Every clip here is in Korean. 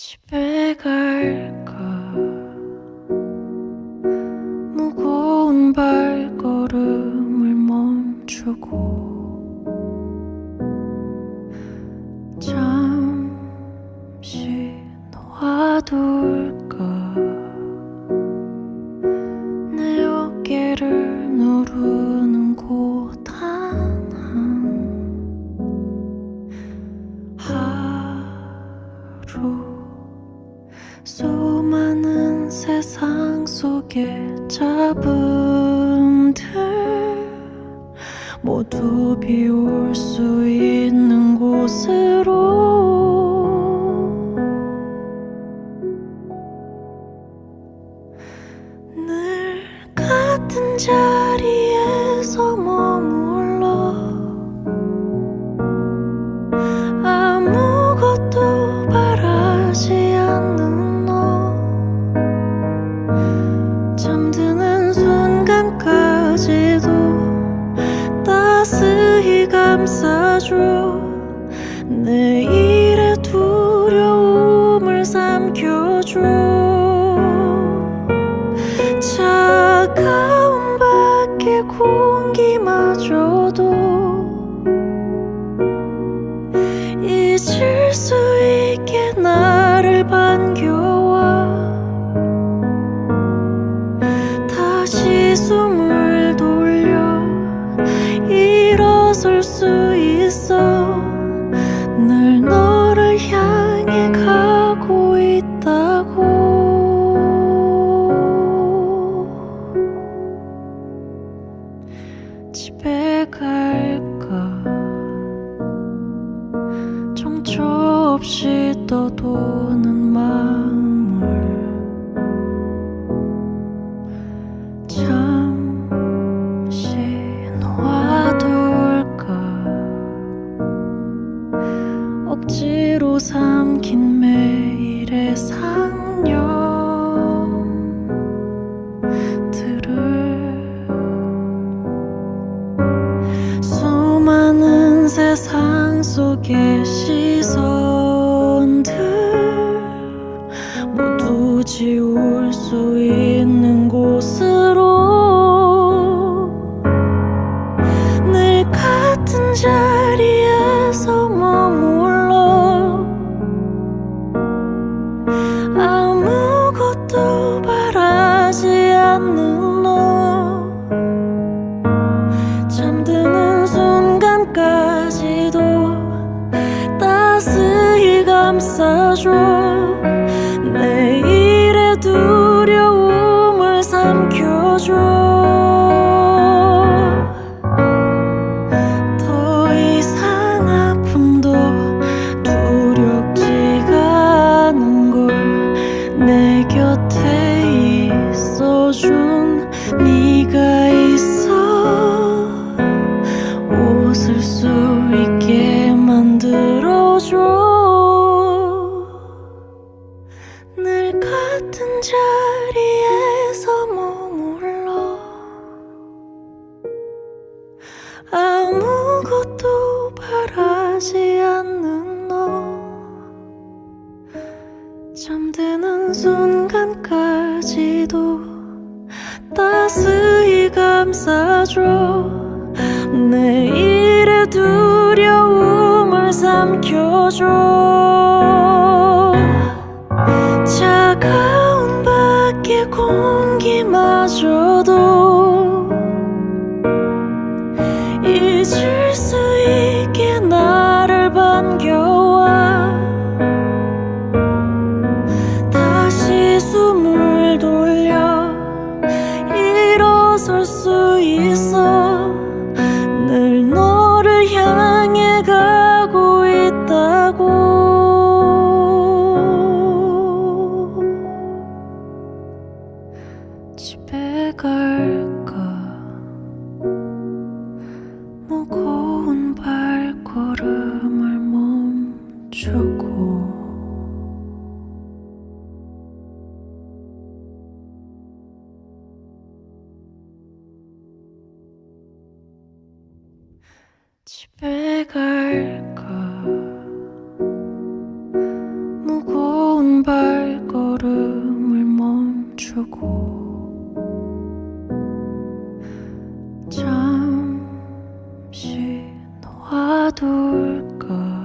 집에 갈까 무거운 발걸음을 멈추고 잠시 놓아둘까 내 어깨를 누르는 고단한 하루 수많은 세상 속의 잡음들 모두 비울 수 있는 곳으로 늘 같은 자리에서 머물러 아무것도 바라지 않는 너 잠드는 순간까지도 따스히 감싸줘 내일의 두려움을 삼켜줘 차가운 밖의 공기마저도 잊을 수 있게 나를 반겨와 다시 숨을 돌려 일어설 수 있어 늘 너를 향해 가고 있다고 집에 갈까 정처 없이 떠도는 마음을 잠시 놓아둘까 억지로 삼킨 매일의 상념들을 수많은 세상 속의 시선들 모두 지울 수 있는 곳으로 늘 같은 자리에서 머물러 아무것도 바라지 않는 너 잠드는 순간까지도 따스히 감싸줘 내일의 두려움을 삼켜줘 더 이상 아픔도 두렵지가 않은 걸 내 곁에 있어준 네가 있어 웃을 수 있게 만들어줘 늘 같은 자리에서 머물러 아무것도 바라지 않는 너 잠드는 순간까지도 따스히 감싸줘 내일의 두려움을 삼켜줘 차가운 밖의 공기마저도 잊을 수 있게 나를 반겨와 다시 숨을 돌려 일어설 수 있어 늘 너를 향해 가고 있다고 집에 갈까 무거운 발걸음을 멈추고 집에 갈까 무거운 발걸음을 멈추고 잠시 놓아둘까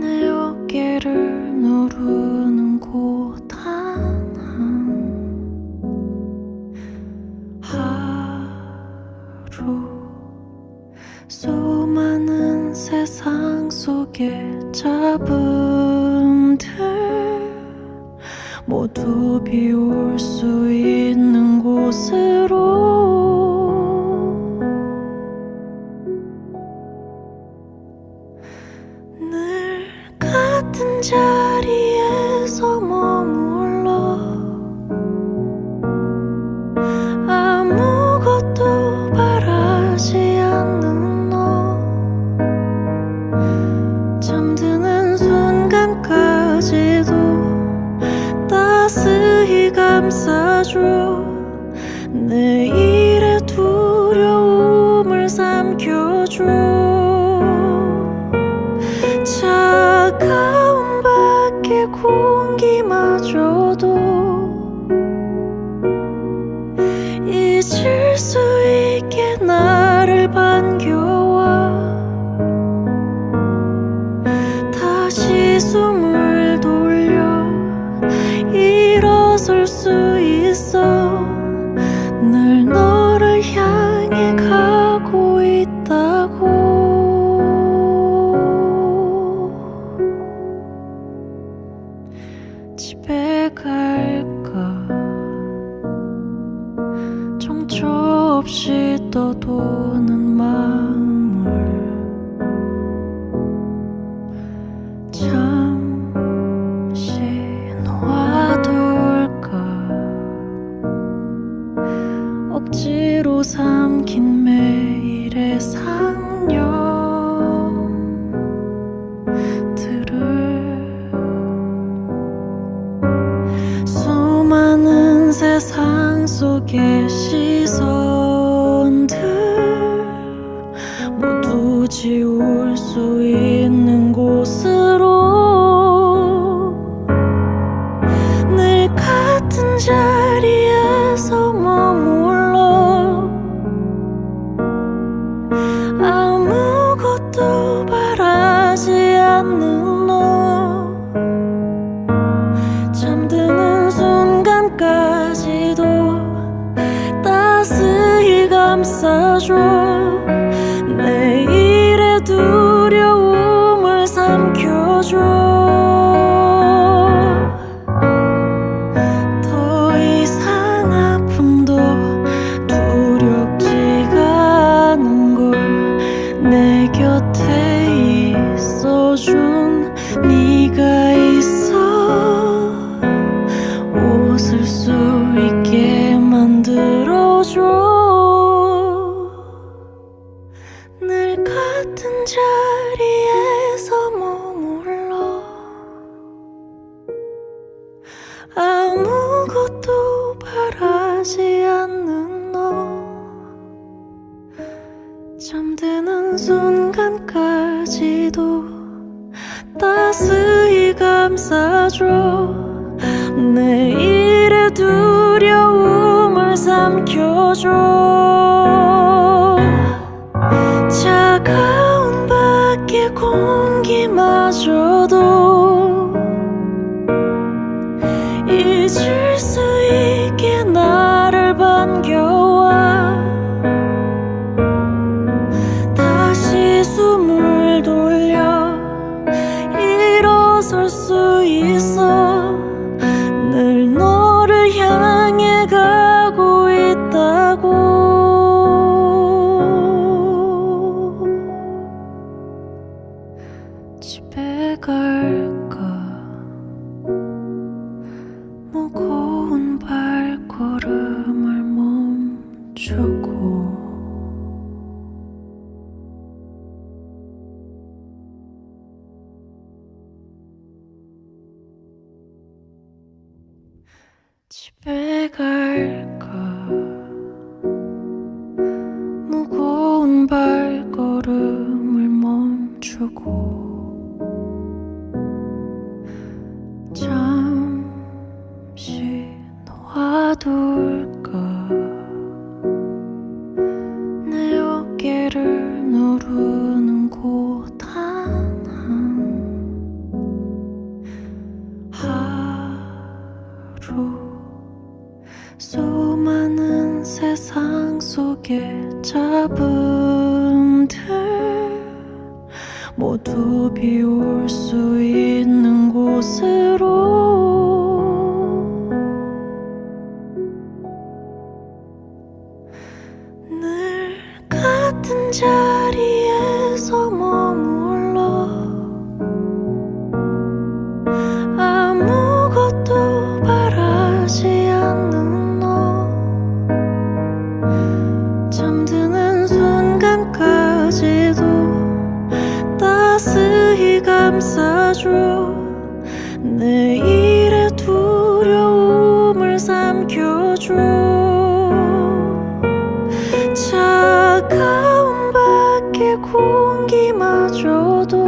내 어깨를 누르는 고단한 하루 수많은 세상 속의 잡음들 모두 비울 수 있는 곳으로 늘 같은 자리에서 머물러 아무것도 바라지 않는 너 잠드는 순간까지도 따스히 감싸줘 내일의 두려움을 삼켜줘 차가운 밖의 공기마저도 잊을 수 있게 나를 반겨와 다시 숨을 돌려 일어설 수 있어 늘 너를 향해 가고 있다고 집에 갈까 정처 없이 떠도는 마음을 잠시 놓아둘까 억지로 삼킨 매일의 상념들을 수많은 세상 속의 시선들 모두 지울 수 있는 곳으로 늘 같은 자리에서 머물러 아무것도 바라지 않는 너 잠드는 순간까지도 따스히 감싸줘 내일의 두려움을 삼켜줘 더 이상 아픔도 두렵지가 않은 걸 내 곁에 있어준 네가 있어 웃을 수 있게 만들어줘 늘 같은 자리에서 머물러 아무것도 바라지 않는 너 잠드는 순간까지도 따스히 감싸줘 내일의 두려움을 삼켜줘 차가운 밖의 공기마저도 잊을 수 있게 나를 반겨와 다시 숨을 돌려 일어설 수 있어 늘 너를 향해 가고 있다고 집에 갈까 무거운 발걸음을 멈추고 집에 갈까 무거운 발걸음을 멈추고 잡음들 모두 비울 수 있는 곳으로 늘 같은 자리에서 머물러 아무것도 바라지 않는 너 잠드는 순간까지도 따스히 감싸줘 내일의 두려움을 삼켜줘 차가운 밖의 공기마저도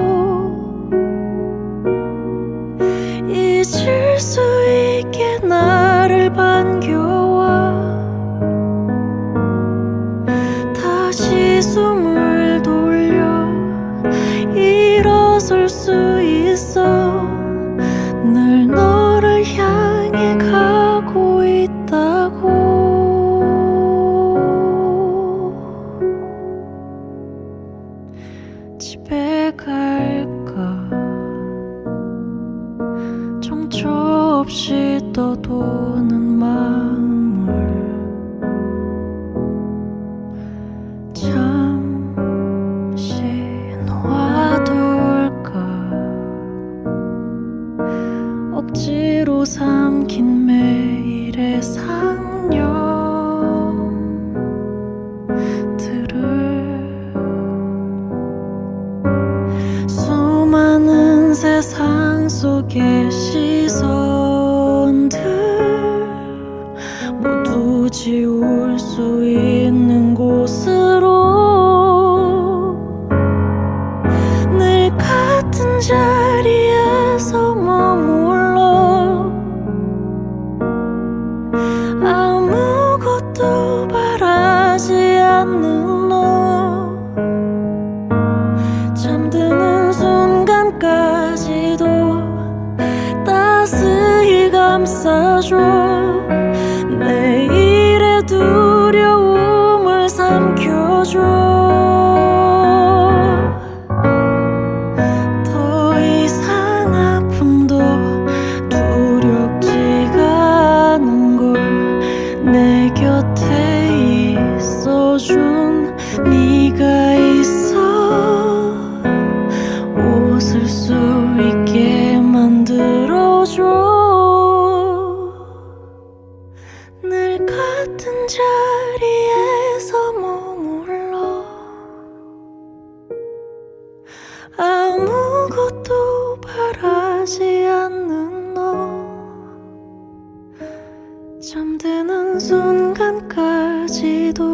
잊을 수 있게 나를 반겨와 다시 숨을 돌려 일어설 수 있어 늘 너를 향해 가고 있다고 집에 갈까 정처 없이 떠도는 마음을 잠시 놓아둘까 억지로 삼킨 매일의 상념들을 수많은 세상 속의 시선들 모두 지울 수 있는 곳으로 늘 같은 자리에서 머물러 아무것도 바라지 않는 너 잠드는 순간까지도 따스히 감싸줘 내일의 두려움을 삼켜줘 더 이상 아픔도 두렵지가 않은 걸 내 곁에 있어준 네가 있어 웃을 수 있게 만들어줘 늘 같은 자리에서 머물러 아무것도 바라지 않는 너 잠드는 순간까지도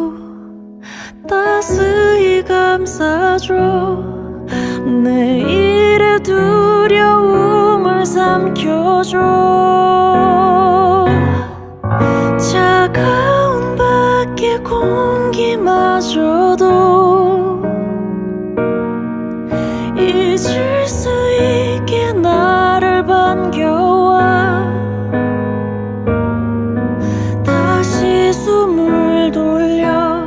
따스히 감싸줘 내일의 두려움을 삼켜줘 차가운 밖의 공기마저도 잊을 수 있게 나를 반겨와 다시 숨을 돌려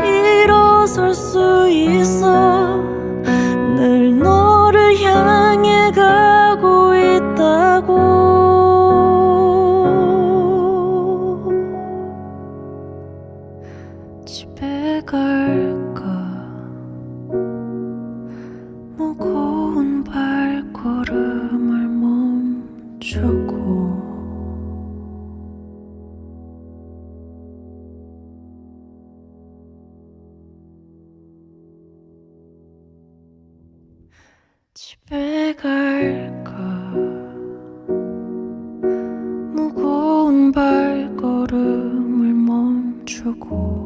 일어설 수 있어 늘 너를 향해 가고 있다고 집에 갈까 무거운 발걸음을 멈추고 집에 갈까 무거운 발걸음을 멈추고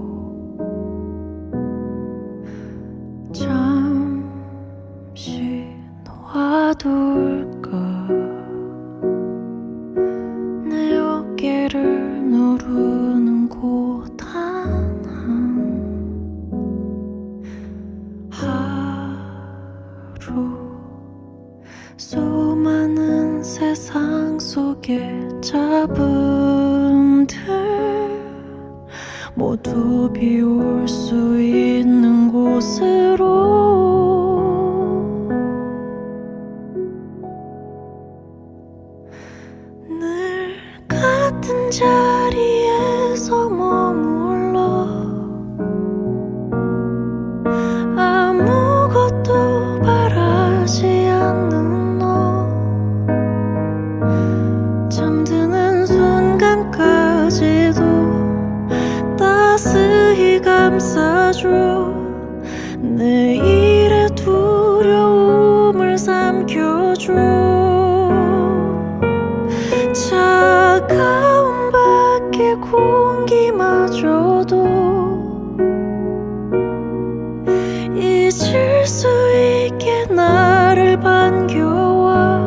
잠시 놓아둘까 내 어깨를 누르는 고단한 하루 수많은 세상 속의 잡음들 모두 비울 수 있는 곳으로 늘 같은 자리에서 머물러 아무것도 바라지 않는 너 잠드는 순간까지도 따스히 감싸줘 내일의 두려움을 삼켜줘 차가운 밖의 공기마저도 잊을 수 있게 나를 반겨와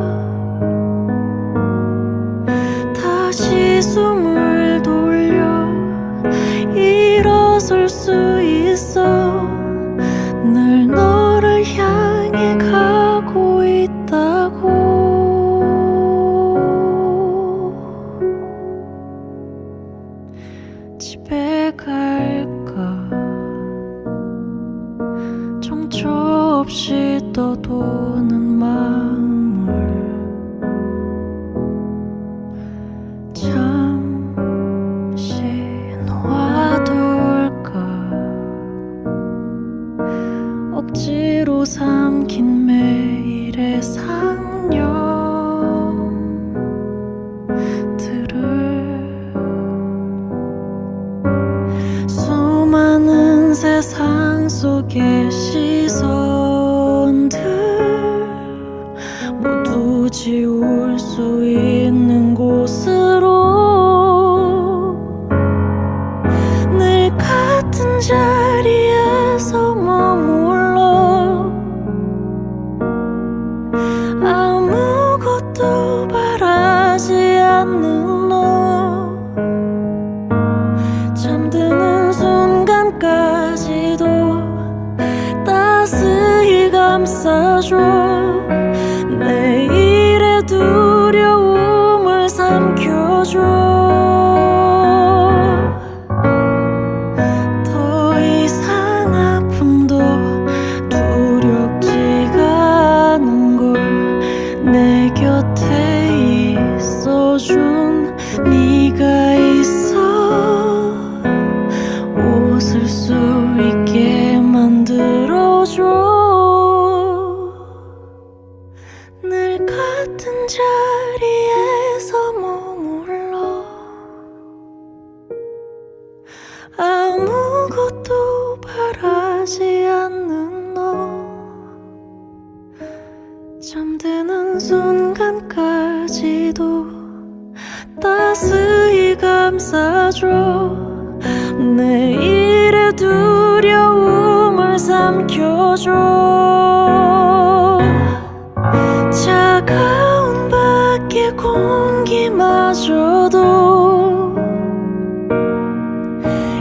다시 숨을 돌려 일어설 수 있어 늘 너를 향해 가고 있다고 집에 갈까 정처 없이 떠도는 마음을 잠시 놓아둘까 억지로 삼킨 매일의 상념들을 수많은 세상 속의 시선들 모두 지울 수 있는 곳으로 늘 같은 자리에서 머물러 아무것도 바라지 않는 너 잠드는 순간까지도 따스히 감싸줘 내일의 두려움을 삼켜줘 더 이상 아픔도 두렵지가 않은 걸 내 곁에 있어준 네가 있어 웃을 수 있게 만들어줘 늘 같은 자리에서 머물러 아무것도 바라지 않는 너 잠드는 순간까지도 따스히 감싸줘 내일의 두려움을 삼켜줘 차가운 밖의 공기마저도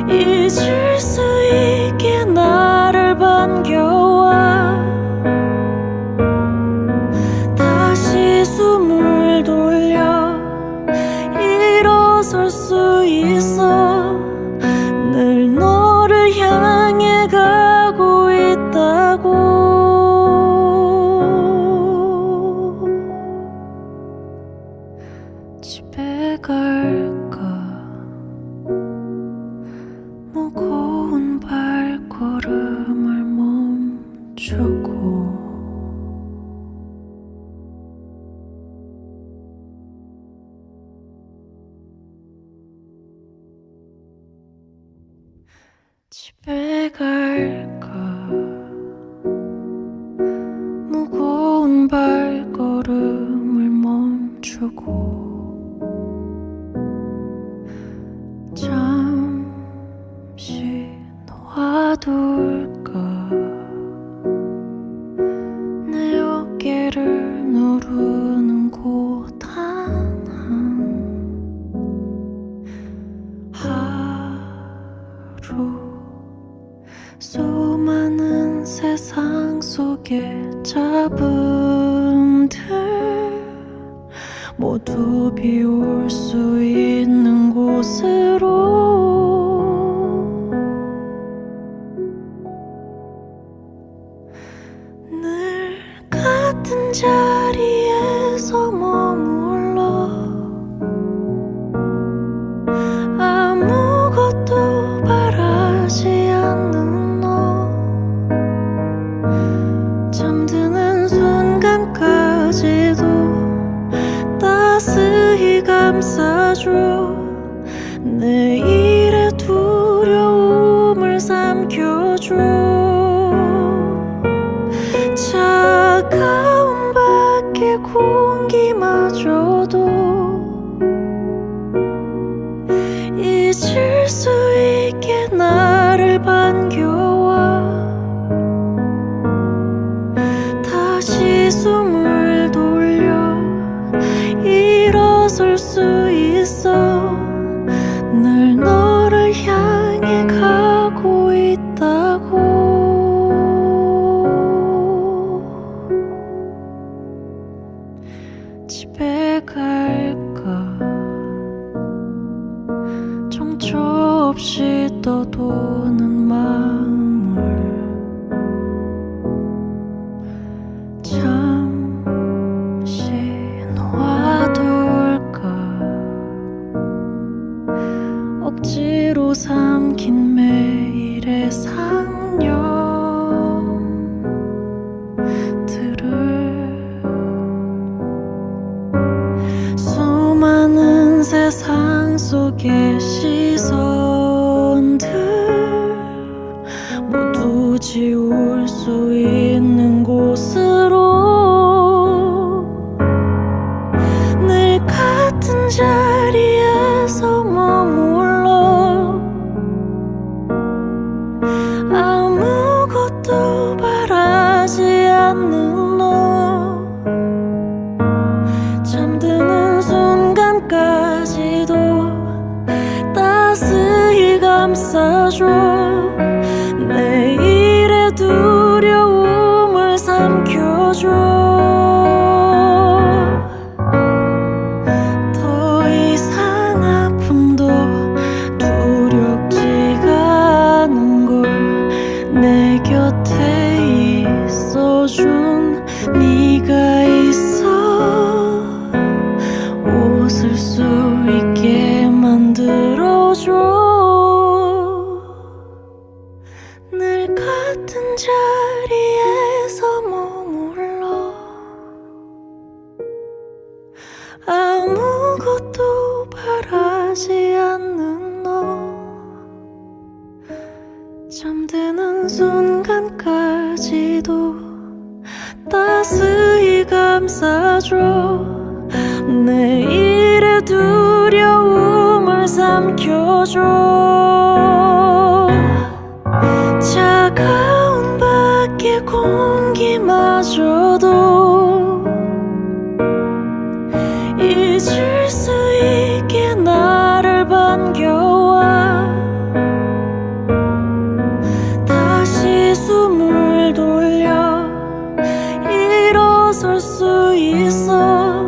잊을 수 있게 나를 반겨와 다시 숨을 돌려 일어설 수 있어 늘 너를 향해 가고 있다고 집에 갈까 무거운 발걸음을 멈추고 집에 갈까 무거운 발걸음을 멈추고 잠시 놓아둘까 내 어깨를 누르는 곳 하나 하루 수많은 세상 속의 잡음들 모두 비울 수 있는 곳으로 같은 자리에서 머물러 아무것도 바라지 않는 너 잠드는 순간까지도 따스히 감싸줘 내일의 두려움을 삼켜줘 차가운 밖의 공기마저도 잊을 수 있게 나를 반겨와 다시 숨을 돌려 일어설 수 있어 늘 너를 향해 가고 있다고 집에 갈까 정처 없이 떠도는 마음을 잠시 놓아둘까 억지로 삼킨 매일의 상념들을 수많은 세상 속의 시선들 모두 지울 수 있는 곳으로 늘 같은 자리에서 머물러 아무것도 바라지 않는 너 잠드는 순간까지도 따스히 감싸줘 내일의 두려움을 삼켜줘 더 이상 아픔도 두렵지가 않은 걸 내 곁에 있어준 네가 있어 웃을 수 있게 만들어줘 늘 같은 자리에서 머물러 아무것도 바라지 않는 너 잠드는 순간까지도 따스히 감싸줘 내일의 두려움을 삼켜줘 차가운 밖의 공기마저도 잊을 수 있게 나를 반겨와 다시 숨을 돌려 일어설 수 있어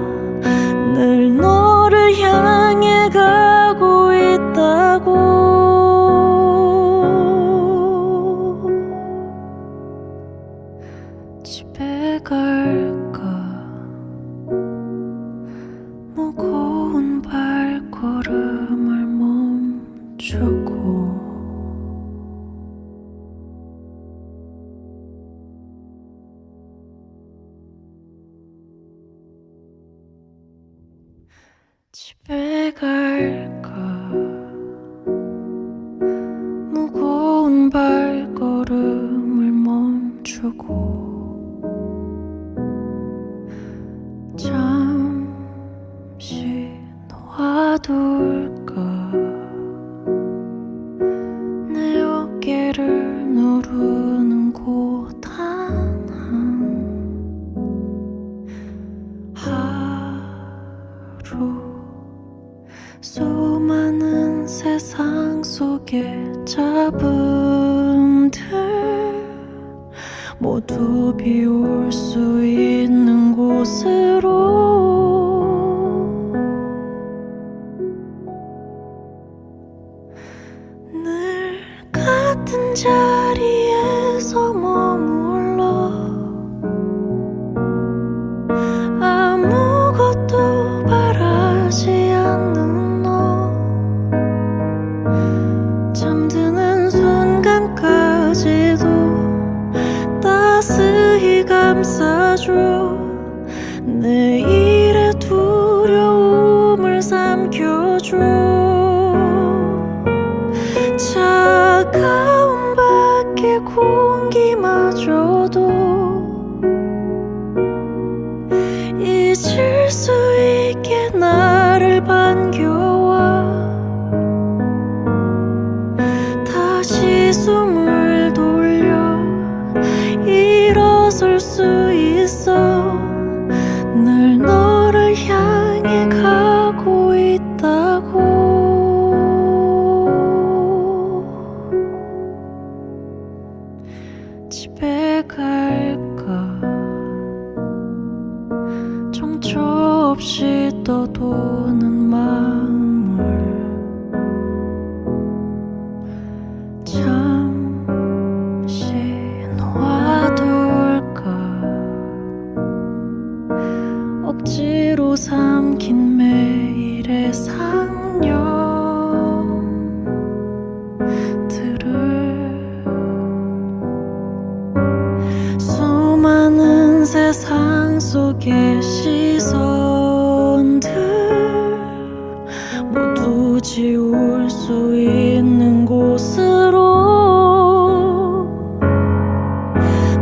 늘 너를 향해 가고 있다고 집에 갈까 무거운 발걸음을 멈추고 집에 갈까 무거운 발걸음을 멈추고 잠시 놓아둘까 내 어깨를 누르는 고단한 하루 수많은 세상 속의 잡음들 모두 비울 수 있는 곳으로 늘 같은 자리에서 머물러 내일의 두려움을 삼켜줘. 차가운 밖의 공기마저도 잊을 수 있게 나를 반겨와. 다시 숨을 돌려 일어설 수 있어. 늘 너를 향해 가고 있다고. 집에 갈까 정처 없이 떠도는 마음을 잠시 놓아둘까. 억지로 삼킨 매일의 상념들을 수많은 세상 속의 시선들 모두 지울 수 있는 곳으로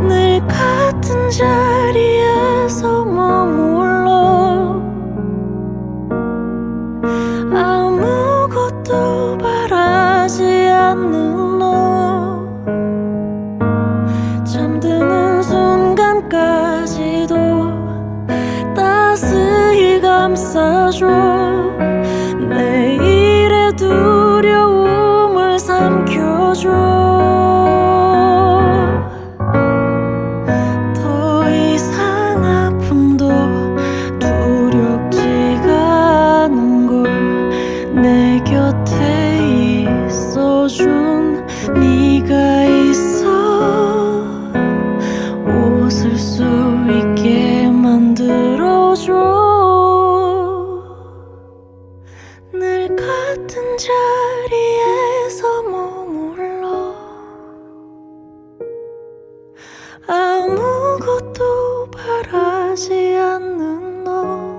늘 같은 자리에서 머물러 아무것도 바라지 않는 너. 잠드는 순간까지도 따스히 감싸줘. 내일의 두려움을 삼켜줘. 더 이상 아픔도 두렵지가 않은 걸 내 곁에 있어준 네가 있어. 웃을 수 있게 만들어줘. 늘 같은 자리에서 머물러 아무것도 바라지 않는 너.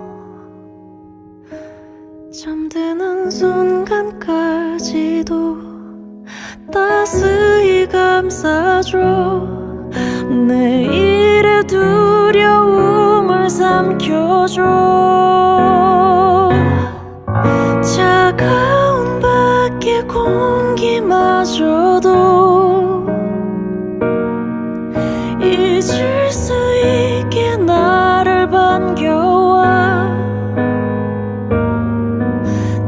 잠드는 순간까지도 따스히 감싸줘. 내일의 두려움을 삼켜줘. 차가운 밖의 공기마저도 잊을 수 있게 나를 반겨와.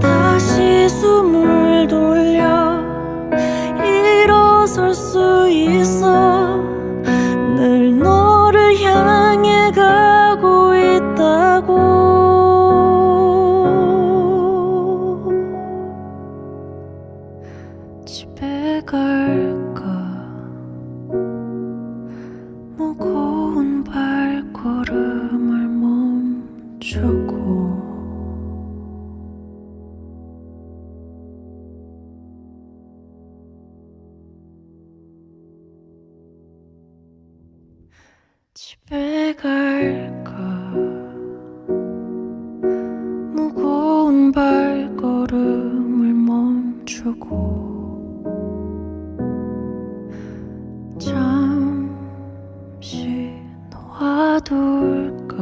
다시 숨을 돌려 일어설 수 있어. 늘 너를 향해 가고 있다고. 집에 갈까 무거운 발걸음을 멈추고 집에 갈까 무거운 발걸음을 멈추고 잠시 놓아둘까.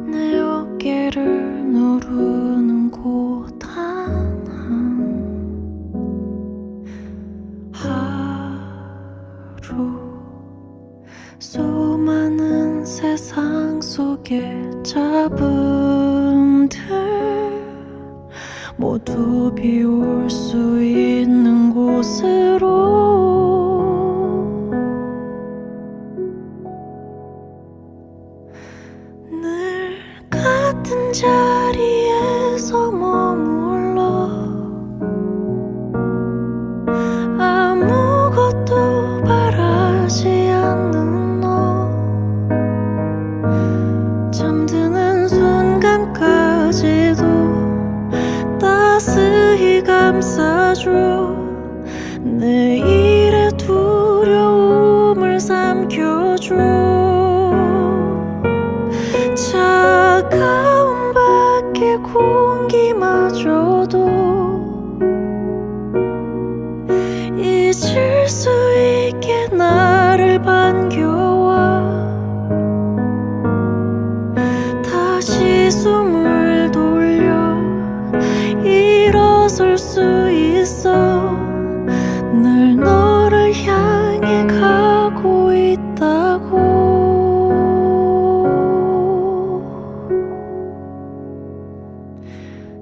내 어깨를 누르는 고단한 하루. 수많은 세상 속의 잡음들 모두 비울 수 있는 곳으로 늘 같은 자리에서 머물러 아무것도 바라지 않는 너. 잠드는 순간까지도 따스히 감싸줘. 내일의 두려움을 삼켜줘. 공기마저도 잊을 수 있게 나를 반겨와 다시 숨을 돌려 일어설 수 있어 늘 너를 향해 가고 있다고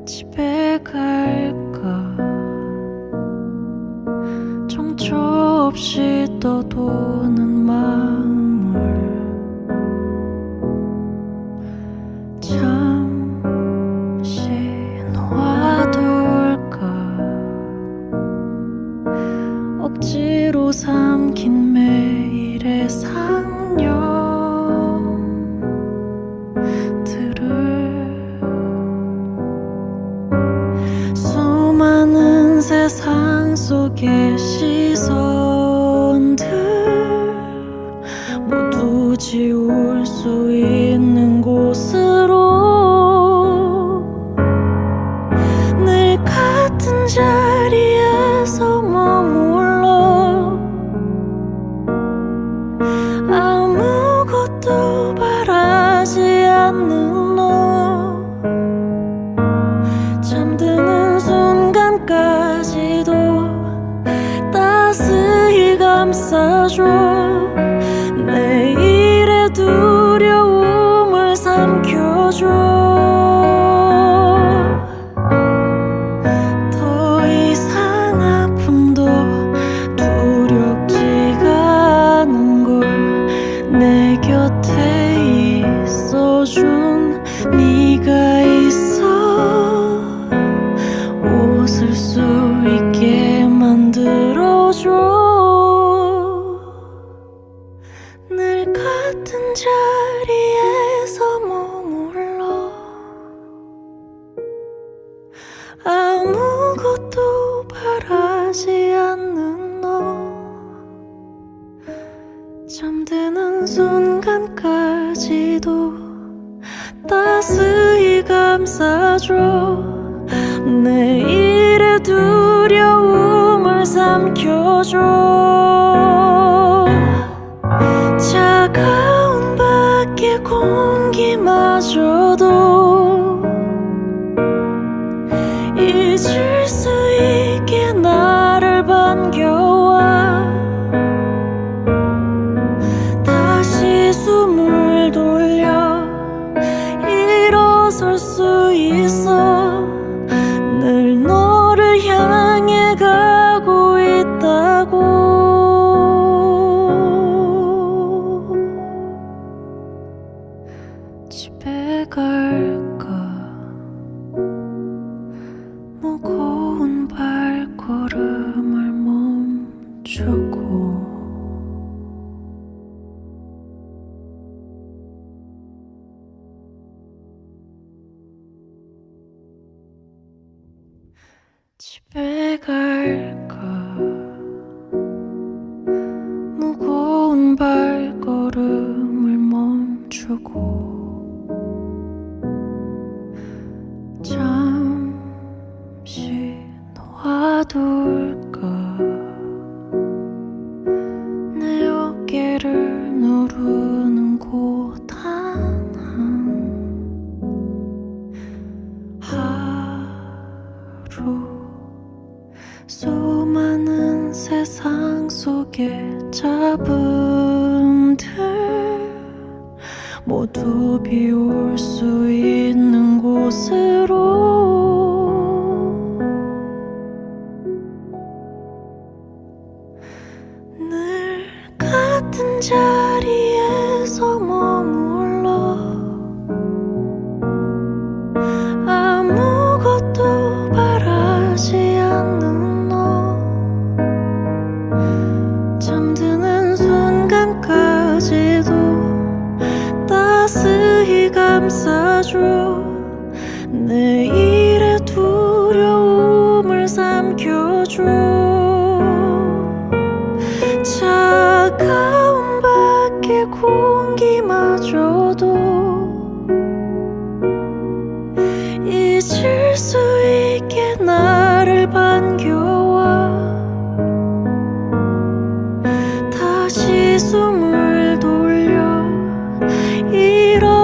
집에 갈까 정처 없이 떠도는 마음을 잠시 놓아둘까 억지로 삼킨 매일의 상념들을 수많은 세상 속의 시선들 모두 지울 수 있는 곳으로 늘 같은 자리에서 머물러 아무것도 바라지 않는 너 잠드는 순간까지도 따스히 감싸줘 내일의 두려움을 삼켜줘 더 이상 아픔도 두렵지가 않은 걸 내 곁에 있어준 네가 있어 웃을 수 있게 만들어줘 늘 같은 자리에서 머물러 아무것도 바라지 않는 너 잠드는 순간까지도 따스히 감싸줘 내일의 두려움을 삼켜줘 차가운 밖의 공기마저도 잊을 수 있게 나를 반겨와 다시 숨을 돌려 일어설 수 있어 늘 너를 향해 가고 있다고 집에 갈까 무거운 발걸음을 멈추고 집에 갈까 무거운 발걸음을 멈추고 잠시 놓아둘까 내 어깨를 누르는 고단한 하루 수많은 세상 속의 잡음들 모두 비울 수 있는 곳으로 늘 같은 자리에서 머물러 아무것도 바라지 않는 너 잠드는 순간까지도 따스히 감싸줘 내일의 두려움을 삼켜줘 차가운 밖의 공기마저도 잊을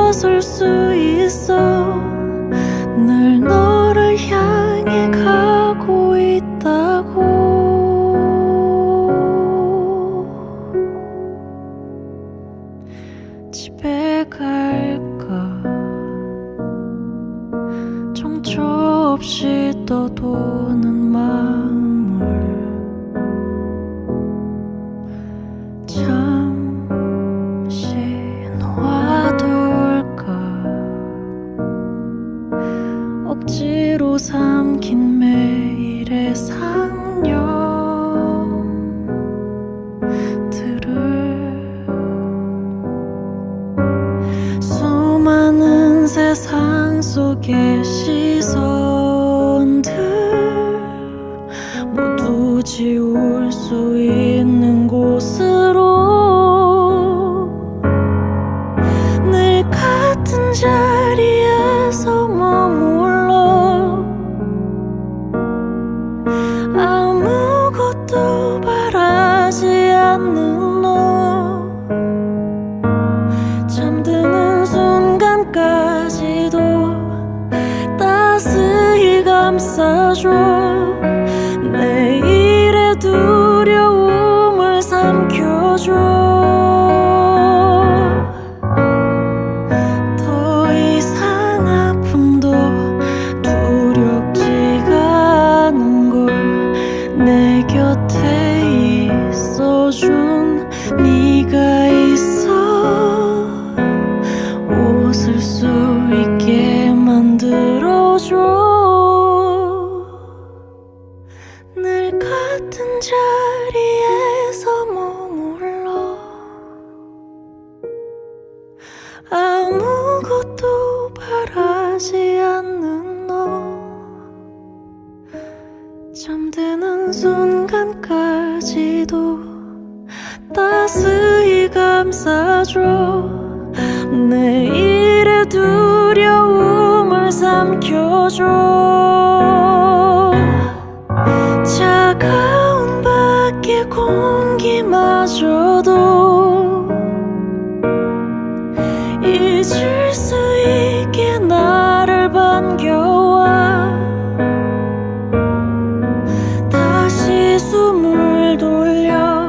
일어설 수 있어. 늘 너를 향해 가고 있다고. 집에 갈까? 정처 없이 떠도는 마음을 잠시 놓아둘까? 억지로 삼킨 매일의 상념들을 수많은 세상 속의 시선들 모두 지울 수 있는 곳으로 늘 같은 자리에서 머물러 아무것도 바라지 않는 너. 잠드는 순간까지도 따스히 감싸줘. 내일의 두려움을 삼켜줘. 더 이상 아픔도 두렵지가 않은 걸 내 곁에 있어준 네가 있어. 웃을 수 있게 만들어줘. 늘 같은 자리에서 머물러 아무것도 바라지 않는 너. 잠드는 순간까지도 따스히 감싸줘. 내일의 두려움을 삼켜줘. 차가운 밖의 공기마저도 잊을 수 있게 나를 반겨와. 다시 숨을 돌려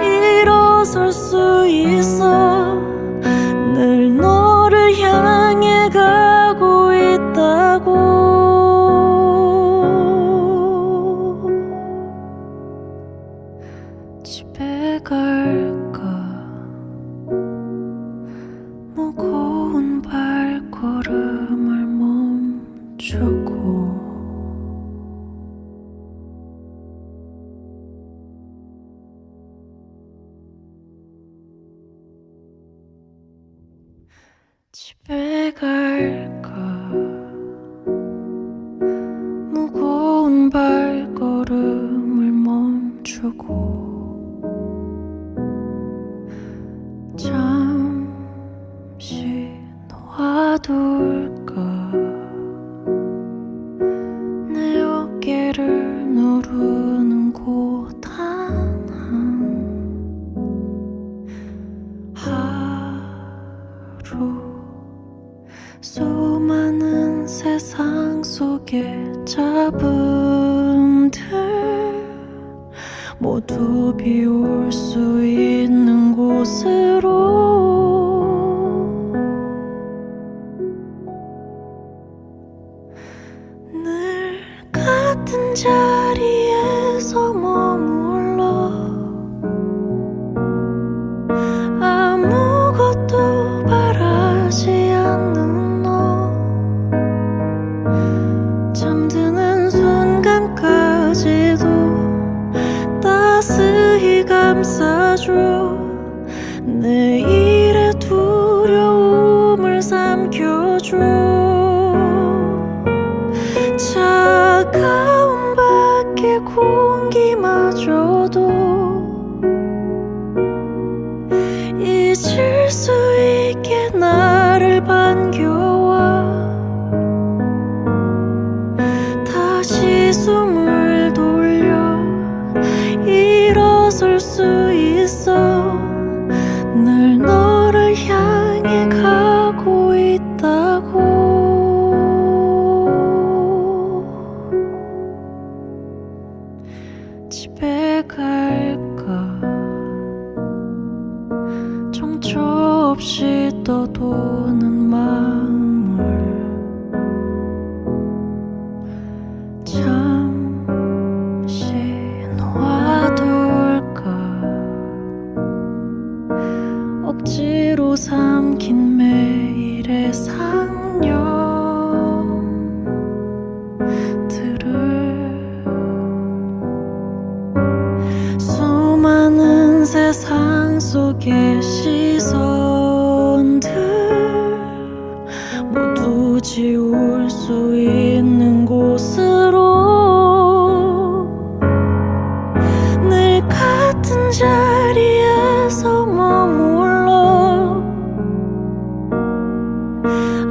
일어설 수 있어. 늘 너를 향해 가고 있다고. 집에 갈까? 무거운 발걸음을 멈추고 집에 갈까? 무거운 발걸음을 멈추고 잠시 놓아둘까? 내 어깨를 누르는 곳 하나 하루 수많은 세상 속의 잡음들 모두 비울 수 있는 곳으로 늘 같은 자리에서 머물러 아무것도 바라지 않는 너. 잠드는 순간까지도 따스히 감싸줘. 내일의 두려움을 삼켜줘. 차가운 밖의 공기마저도 잊을 수 있게 나를 반겨와. 다시 숨을 돌려 일어설 수 있어. 늘 너를 향해 가고 없이 떠도는 마음을 잠시 놓아둘까. 억지로 삼킨 매일의 상념들을 수많은 세상 속의 시선들 모두 지울 수 있는 곳으로 늘 같은 자리에서 머물러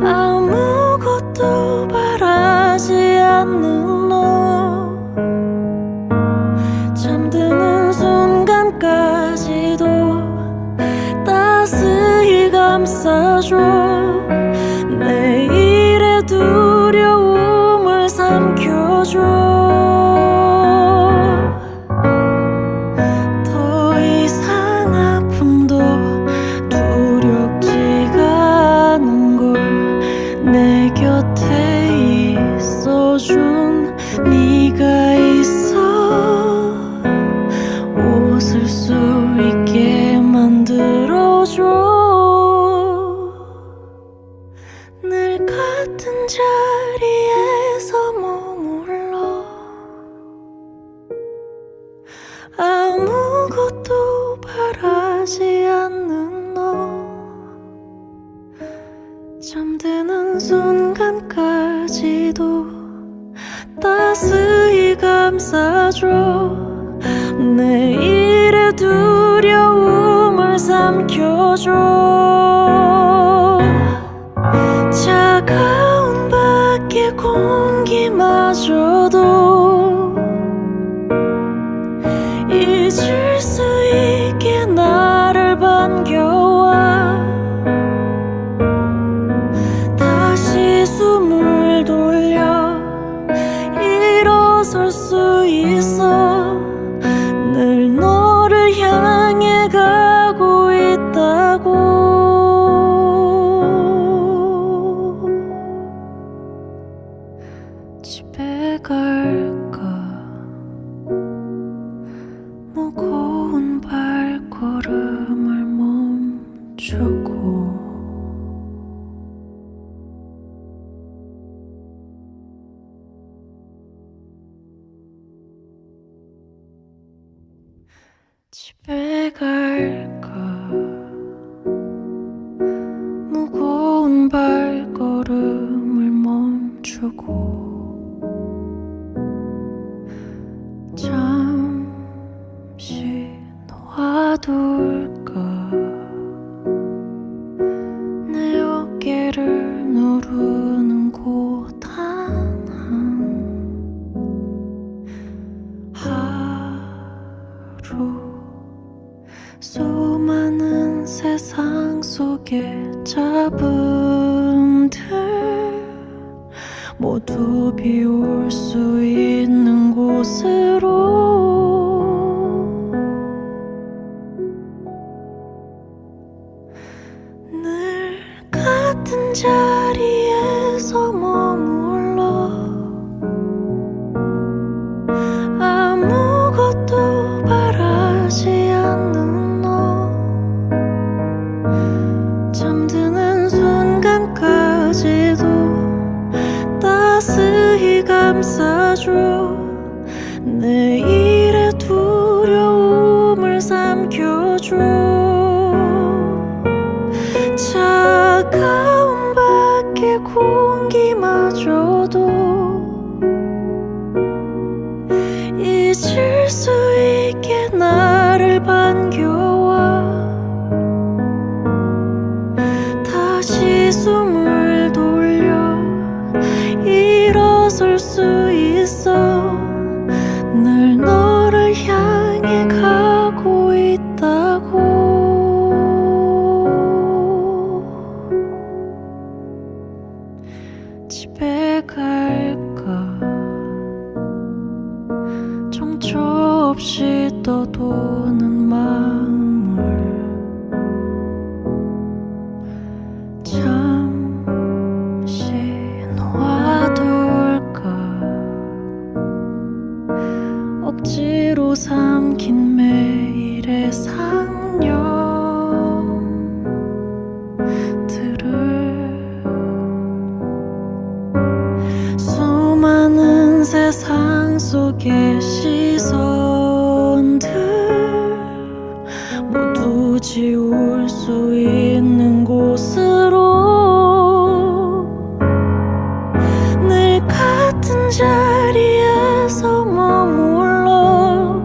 아무것도 바라지 않는 너. 잠드는 순간까지도 따스히 감싸줘. 내일의 두려움을 삼켜줘. 더 이상 아픔도 두렵지가 않은 걸 내 곁에 있어준 네가 있어. 웃을 수 있게 만들어줘. 늘 같은 자리에서 머물러 아무것도 바라지 않는 너. 잠드는 순간까지도 따스히 감싸줘. 내일의 두려움을 삼켜줘. 차가운 밖의 공기마저도 잊을 수 있게 나를 반겨와. 다시 숨을 돌려 일어설 수 있어. 늘 너를 향해 가고 있다고. 집에 갈까. 무거운 발걸음을 멈추고 집에 갈까. 무거운 발걸음을 멈추고 잠시 놓아둘까. 내 어깨를 누르는 곳 하나 하루. 수많은 세상 속의 잡음들 모두 비울 수 있는 곳으로 늘 같은 자리에서 머물러 아무것도 바라지 않는 너. 잠드는 순간까지도 따스히 감싸줘. 내일의 두려움을 삼켜줘. 차가운 밖의 공기마저도 잊을 수 있게 나를 반겨와. 다시 숨을 돌려 일어설 수 있어. 늘 너를 향해 가고 있다고. 집에 갈까. 정처 없이 떠도는 마음을 잠시 놓아둘까 억지로 삼킨 매일의 상념들을 수많은 세상 속의 시선들 모두 지울 수 있는 곳으로 늘 같은 자리에서 머물러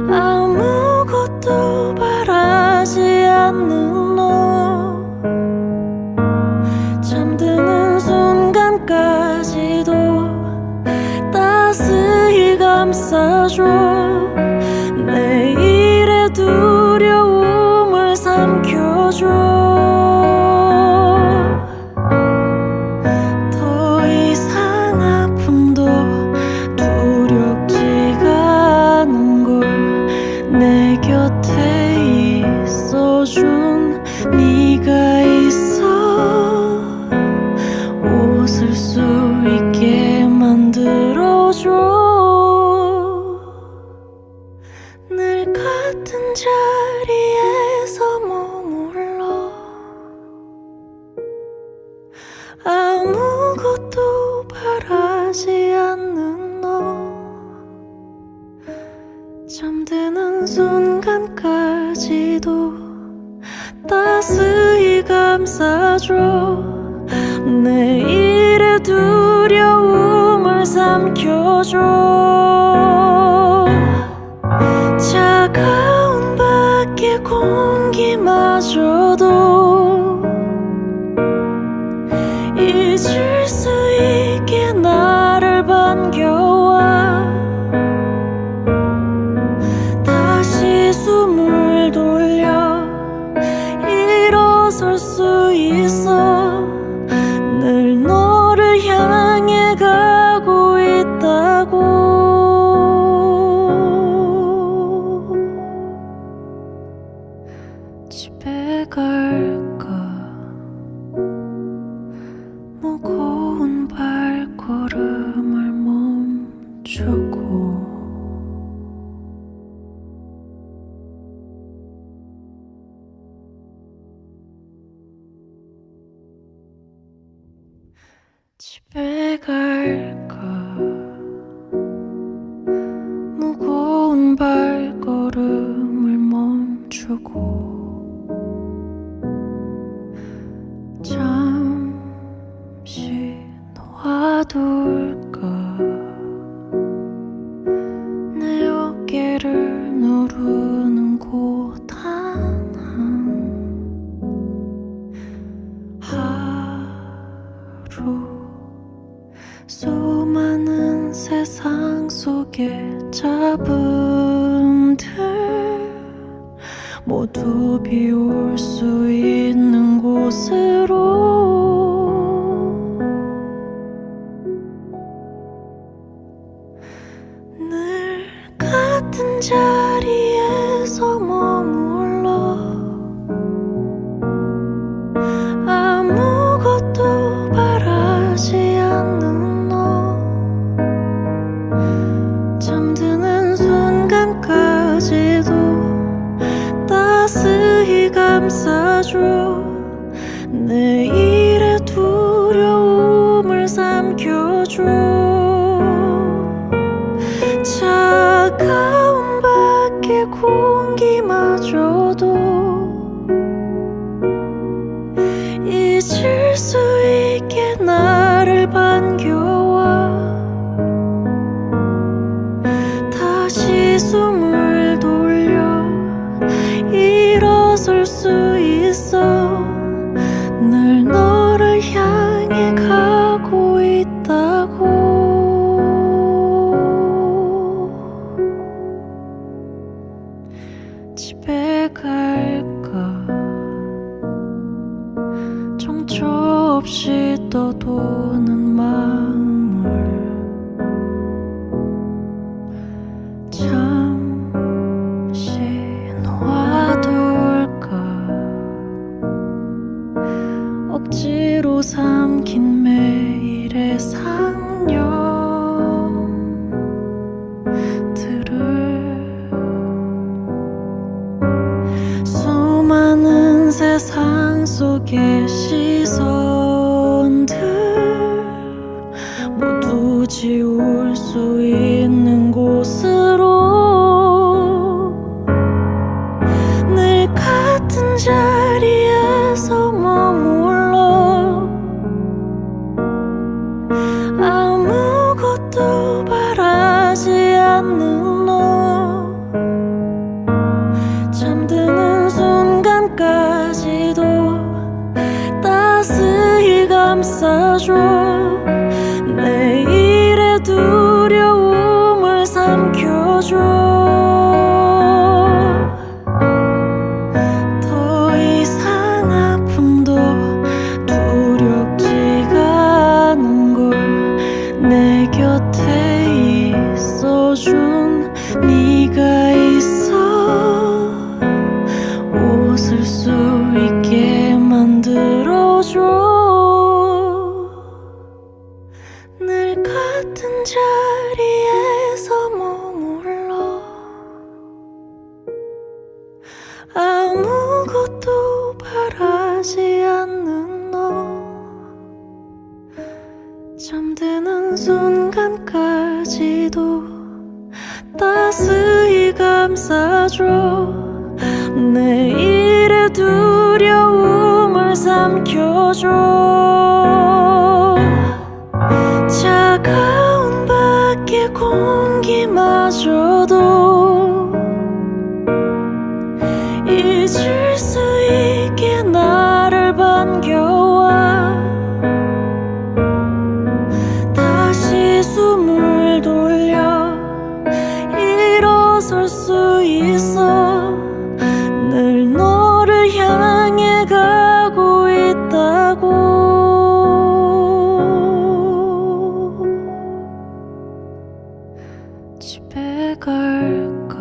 아무것도 바라지 않는 너 잠드는 순간까지도 따스히 감싸줘 내일의 두려움을 삼켜줘 더 이상 아픔도 두렵지가 않은 걸 내 곁에 있어준 네가 있어 웃을 수 있게 만들어줘 늘 같은 자리에서 머물러 아무것도 바라지 않는 너 잠드는 순간까지도 따스히 감싸줘 내일의 두려움을 삼켜줘 차가운 밖의 공기마저도 잊을 수 있게 나를 반겨와 다시 숨을 돌려 일어설 수 있어 늘 너를 향해 가고 있다고 집에 갈까 무거운 발걸음을 멈추고 집에 갈까 무거운 발걸음을 멈추고 잠시 놓아둘까 내 어깨를 누르는 고단한 하루 수많은 세상 속의 잡음들 모두 비울 수 있는 곳으로 늘 같은 자리에서 머물러 아무것도 바라지 않는 너 잠드는 순간까지도 따스히 감싸줘 내일의 두려움을 삼켜줘 차가운 밖의 공기마저도 잊을 수 있게 나를 반겨와 다시 숨을 돌려 일어설 수 있어 늘 너를 향해 가고 있다고 집에 갈까 정처 없이 떠도는 마음을 잠시 놓아둘까 억지로 삼킨 매일의 상념들을 수많은 세상 속의 시선들 모두 지울 수 있는 곳으로 늘 같은 자리에서 머물러 아무것도 바라지 않는 너 잠드는 순간까지도 따스히 감싸줘 내일의 두려움을 삼켜줘 더 이상 아픔도 두렵지가 않은 걸 내 곁에 있어준 네가 있어 웃을 수 있게 만들어줘 늘 같은 자리에서 머물러 아무것도 바라지 않는 너 잠드는 순간까지도 따스히 감싸줘 내일의 두려움을 삼켜줘 차가운 밖의 공기마저도 잊을 수 있게 나를 반겨와 다시 숨을 돌려 일어설 수 있어 늘 너를 향해 가고 있다고 집에 갈까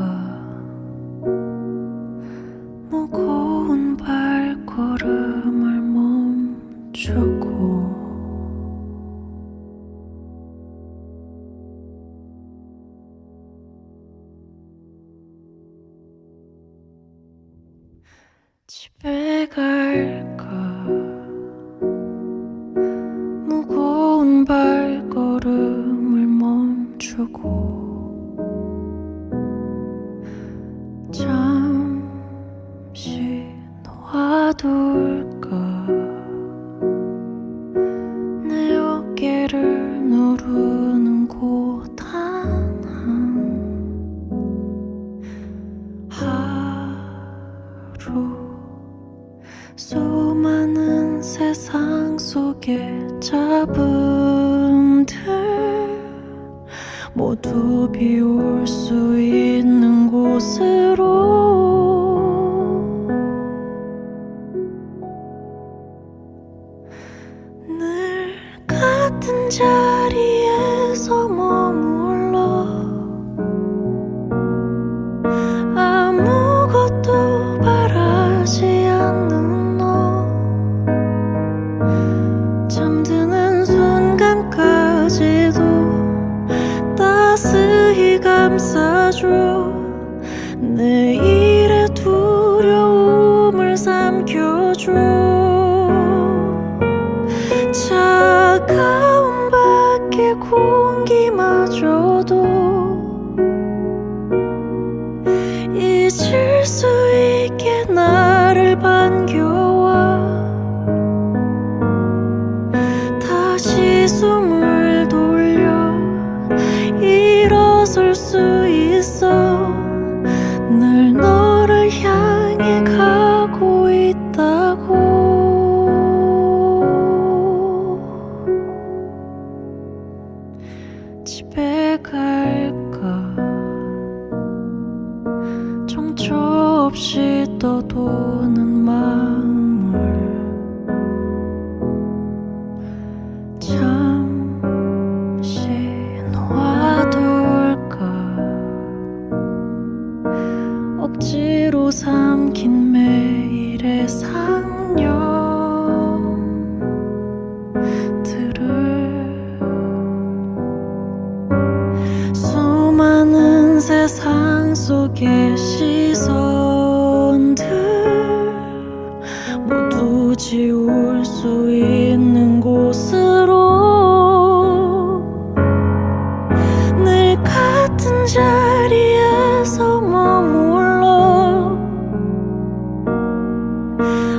무거운 발걸음을 멈추고 집에 갈까 무거운 발걸음을 멈추고 잠시 놓아둘까 내 어깨를 누르는 곳 하나 하루 수많은 세상 속의 잡음들 모두 비울 수 있는 곳으로 늘 같은 자리에서 머물러 아무것도 바라지 않는 너 잠드는 순간까지도 따스히 감싸줘 내일의 두려움을 삼켜줘 차가운 밖의 공기마저도 잊을 수 있게 나를 반겨와 다시 숨을 돌려 일어설 수 있어 늘 너를 향해 가고 있다고 집에 갈까 정처 없이 떠도는 마음을 잠시 놓아둘까 억지로 삼킨 매일의 상념 지울 수 있는 곳으로 늘 같은 자리에서 머물러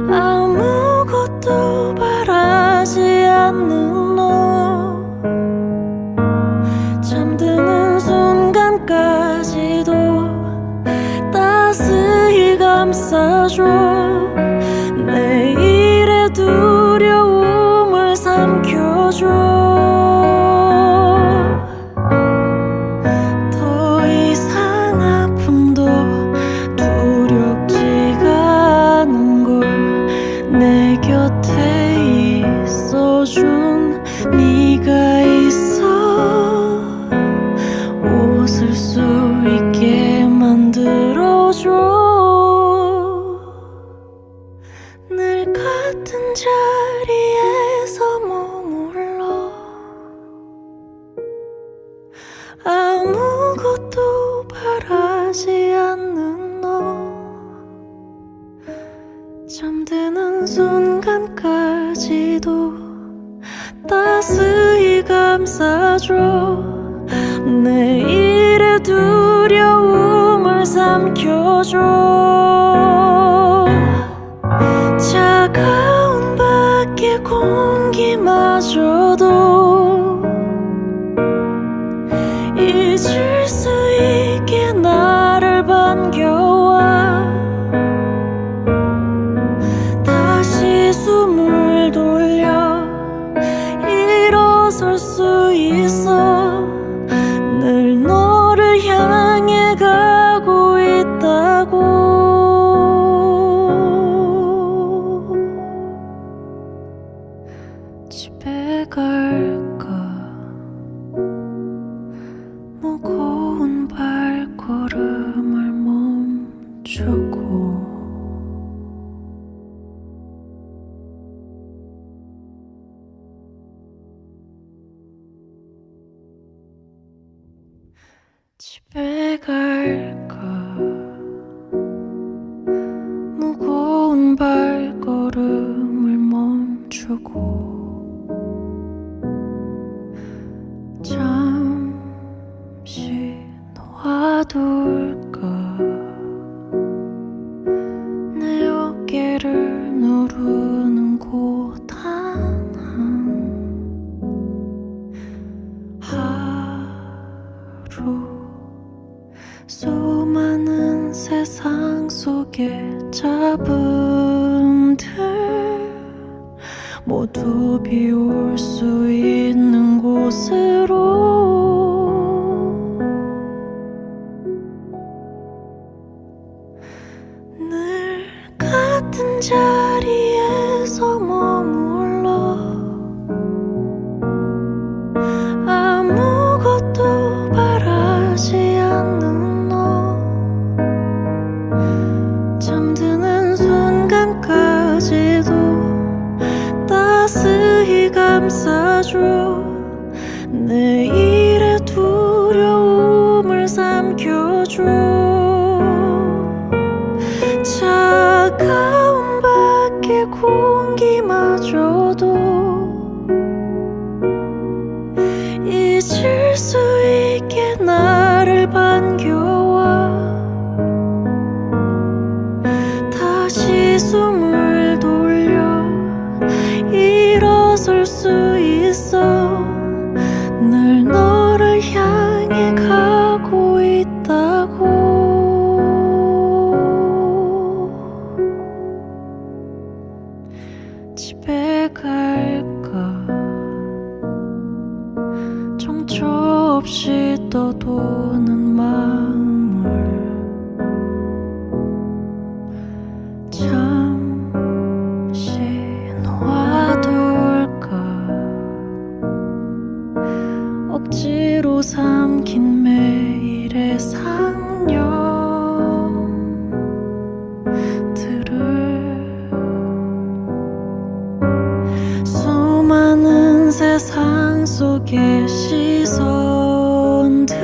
아무것도 바라지 않는 너 잠드는 순간까지도 따스히 감싸줘 내일의 두려움을 삼켜줘 더 이상 아픔도 두렵지가 않은 걸 내 곁에 있어준 네가 있어 웃을 수 있게 만들어줘 늘 같은 자리에서 머물러 아무것도 바라지 않는 너 잠드는 순간까지도 따스히 감싸줘 내일의 두려움을 삼켜줘 차가운 밖의 공기마저도 잊을 수 있게 나를 반겨와 다시 숨을 돌려 일어설 수 있어 늘 너를 향해 가고 있다고 집에 갈까 무거운 발걸음을 멈추고 집에 갈까 무거운 발걸음을 멈추고 잠시 놓아둘까 내 어깨를 누르는 고단한 하루 수많은 세상 속의 잡음들 모두 비울 수 있는 곳으로 늘 같은 자리에서 머물러 아무것도 바라지 않는 너 잠드는 순간까지도 따스히 감싸줘 내일의 두려움을 삼켜줘 차가운 밖의 공기마저도 잊을 수 있게 나를 반겨와 다시 숨을 돌려 일어설 수 있어 늘 너를 향해 가고 있다고 집에 갈까 정처 없이 떠도는 마음을 잠시 놓아둘까 억지로 삼킨 매일의 상념들을 수많은 세상 속의 시선들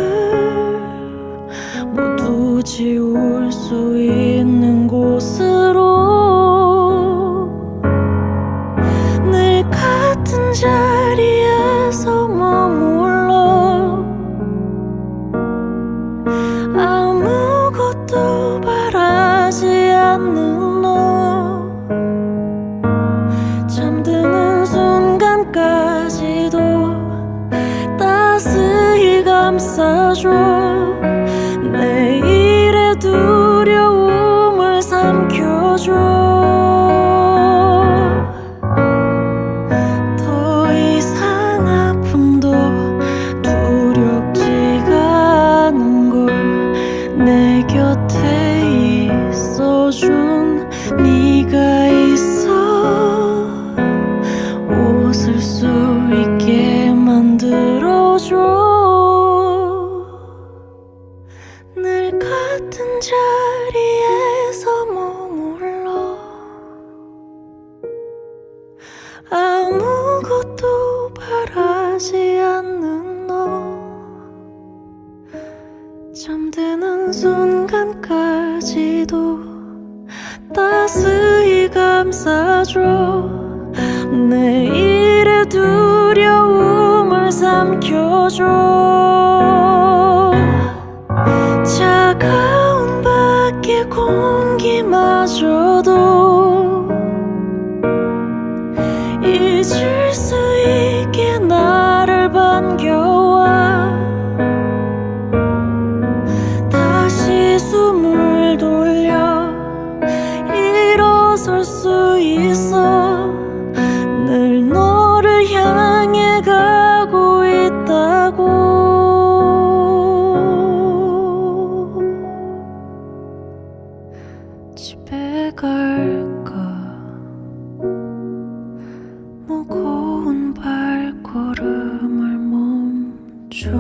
아무것도 바라지 않는 너 잠드는 순간까지도 따스히 감싸줘 내일의 두려움을 삼켜줘 차가운 밖의 공기마저도 잊을 수 있게 나를 반겨와 다시 숨을 돌려 일어설 수 있어 늘 너를 향해 가고 있다고 집에 갈까 무거운 발걸음을 멈춰